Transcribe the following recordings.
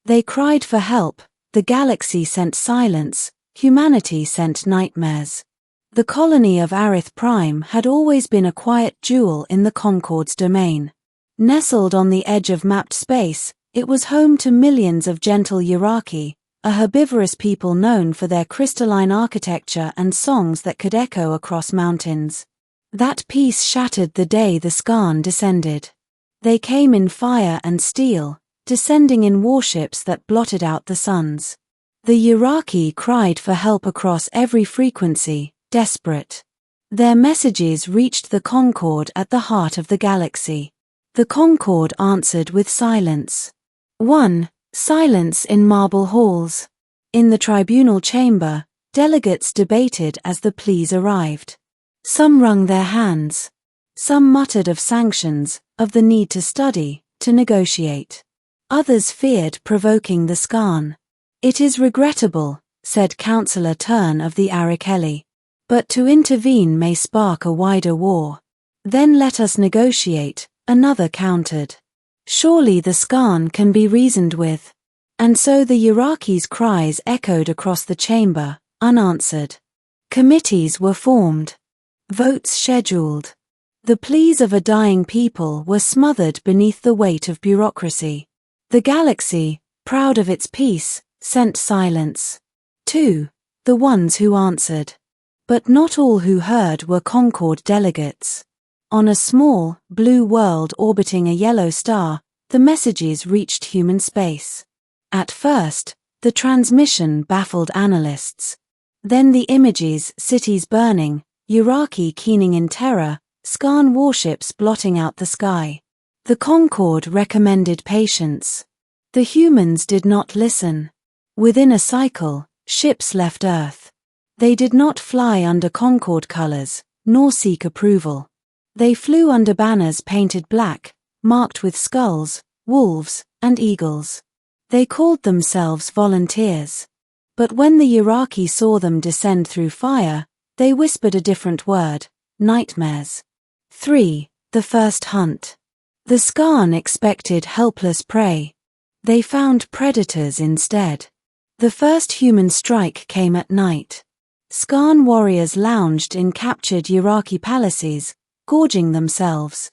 They cried for help, the galaxy sent silence, humanity sent nightmares. The colony of Arith Prime had always been a quiet jewel in the Concord's domain. Nestled on the edge of mapped space, it was home to millions of gentle Yiraki, a herbivorous people known for their crystalline architecture and songs that could echo across mountains. That peace shattered the day the Skarn descended. They came in fire and steel, descending in warships that blotted out the suns. The Yiraki cried for help across every frequency, desperate. Their messages reached the Concord at the heart of the galaxy. The Concord answered with silence. 1. Silence in marble halls. In the tribunal chamber, delegates debated as the pleas arrived. Some wrung their hands. Some muttered of sanctions, of the need to study, to negotiate. Others feared provoking the Skarn. It is regrettable, said Councillor Turn of the Arikeli. But to intervene may spark a wider war. Then let us negotiate, another countered. Surely the Skarn can be reasoned with. And so the Yiraki's cries echoed across the chamber, unanswered. Committees were formed. Votes scheduled. The pleas of a dying people were smothered beneath the weight of bureaucracy. The galaxy, proud of its peace, sent silence. 2. The ones who answered. But not all who heard were Concord delegates. On a small, blue world orbiting a yellow star, the messages reached human space. At first, the transmission baffled analysts. Then the images, cities burning, Yiraki keening in terror, Skarn warships blotting out the sky. The Concord recommended patience. The humans did not listen. Within a cycle, ships left Earth. They did not fly under Concord colors, nor seek approval. They flew under banners painted black, marked with skulls, wolves, and eagles. They called themselves volunteers. But when the Yiraki saw them descend through fire, they whispered a different word, nightmares. 3. The first hunt. The Skarn expected helpless prey. They found predators instead. The first human strike came at night. Skarn warriors lounged in captured Yiraki palaces, gorging themselves.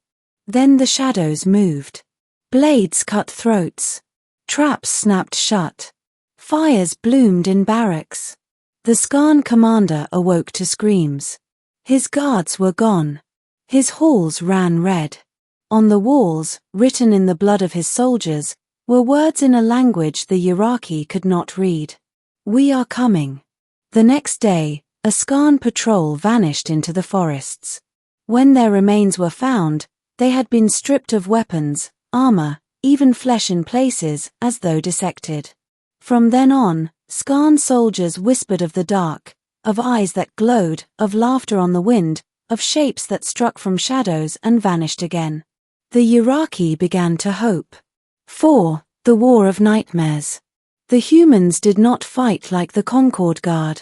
Then the shadows moved. Blades cut throats. Traps snapped shut. Fires bloomed in barracks. The Skarn commander awoke to screams. His guards were gone. His halls ran red. On the walls, written in the blood of his soldiers, were words in a language the Yiraki could not read. We are coming. The next day, a Skarn patrol vanished into the forests. When their remains were found, they had been stripped of weapons, armor, even flesh in places, as though dissected. From then on, Skarn soldiers whispered of the dark, of eyes that glowed, of laughter on the wind, of shapes that struck from shadows and vanished again. The Yiraki began to hope. 4. The War of Nightmares. The humans did not fight like the Concord Guard.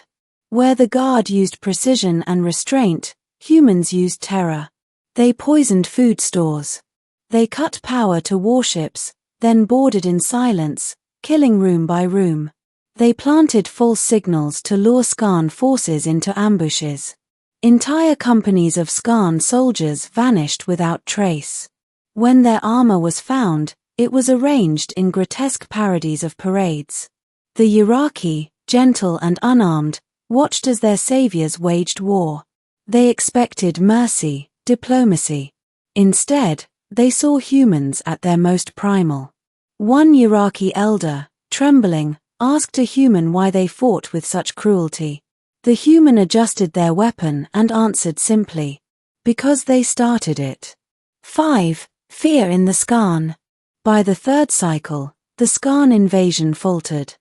Where the Guard used precision and restraint, humans used terror. They poisoned food stores. They cut power to warships, then boarded in silence, killing room by room. They planted false signals to lure Skarn forces into ambushes. Entire companies of Skarn soldiers vanished without trace. When their armor was found, it was arranged in grotesque parodies of parades. The Yiraki, gentle and unarmed, watched as their saviors waged war. They expected mercy, diplomacy. Instead, they saw humans at their most primal. One Yiraki elder, trembling, asked a human why they fought with such cruelty. The human adjusted their weapon and answered simply, because they started it. 5. Fear in the Skarn. By the third cycle, the Skarn invasion faltered.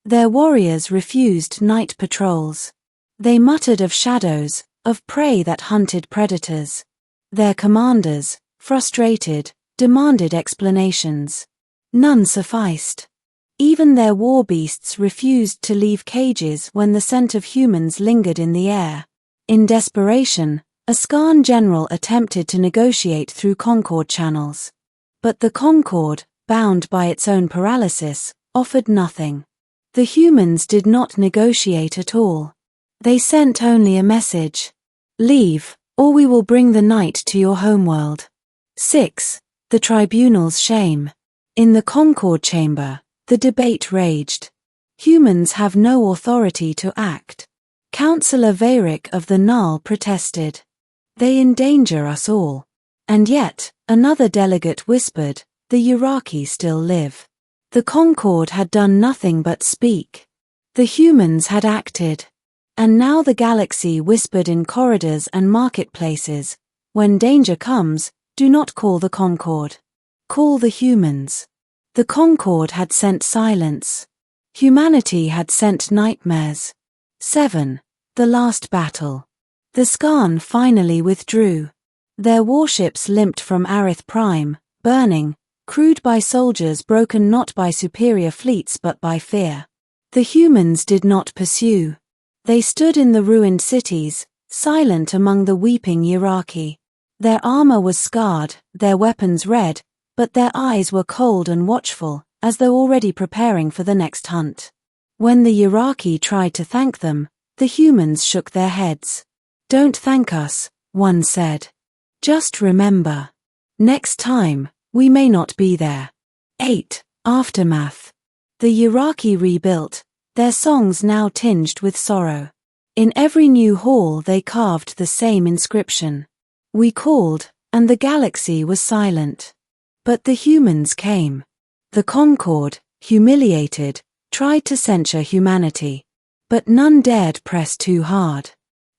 Their warriors refused night patrols. They muttered of shadows, of prey that hunted predators. Their commanders, frustrated, demanded explanations. None sufficed. Even their war beasts refused to leave cages when the scent of humans lingered in the air. In desperation, a Skarn general attempted to negotiate through Concord channels. But the Concord, bound by its own paralysis, offered nothing. The humans did not negotiate at all. They sent only a message. Leave, or we will bring the night to your homeworld. 6. The Tribunal's shame. In the Concord chamber, the debate raged. Humans have no authority to act. Councillor Veyrick of the Null protested. They endanger us all. And yet, another delegate whispered, the Yiraki still live. The Concord had done nothing but speak. The humans had acted. And now the galaxy whispered in corridors and marketplaces, when danger comes, do not call the Concord. Call the humans. The Concord had sent silence. Humanity had sent nightmares. 7. The last battle. The Skarn finally withdrew. Their warships limped from Arith Prime, burning, crewed by soldiers broken not by superior fleets but by fear. The humans did not pursue. They stood in the ruined cities, silent among the weeping Yiraki. Their armor was scarred, their weapons red, but their eyes were cold and watchful, as though already preparing for the next hunt. When the Yiraki tried to thank them, the humans shook their heads. Don't thank us, one said. Just remember. Next time, we may not be there. 8. Aftermath. The Yiraki rebuilt, their songs now tinged with sorrow. In every new hall they carved the same inscription. We called, and the galaxy was silent. But the humans came. The Concord, humiliated, tried to censure humanity. But none dared press too hard.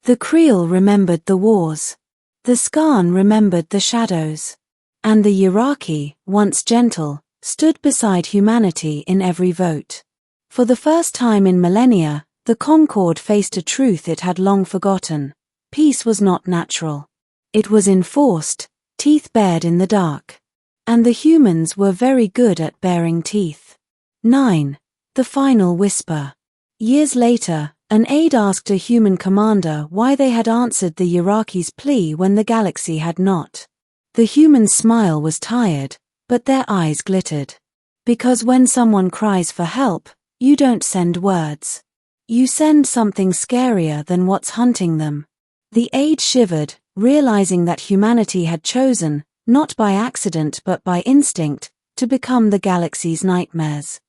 The Creel remembered the wars. The Skarn remembered the shadows. And the Yiraki, once gentle, stood beside humanity in every vote. For the first time in millennia, the Concord faced a truth it had long forgotten. Peace was not natural. It was enforced, teeth bared in the dark. And the humans were very good at baring teeth. 9. The final whisper. Years later, an aide asked a human commander why they had answered the Yiraki's plea when the galaxy had not. The human's smile was tired, but their eyes glittered. Because when someone cries for help, you don't send words. You send something scarier than what's hunting them. The aide shivered, realizing that humanity had chosen, not by accident but by instinct, to become the galaxy's nightmares.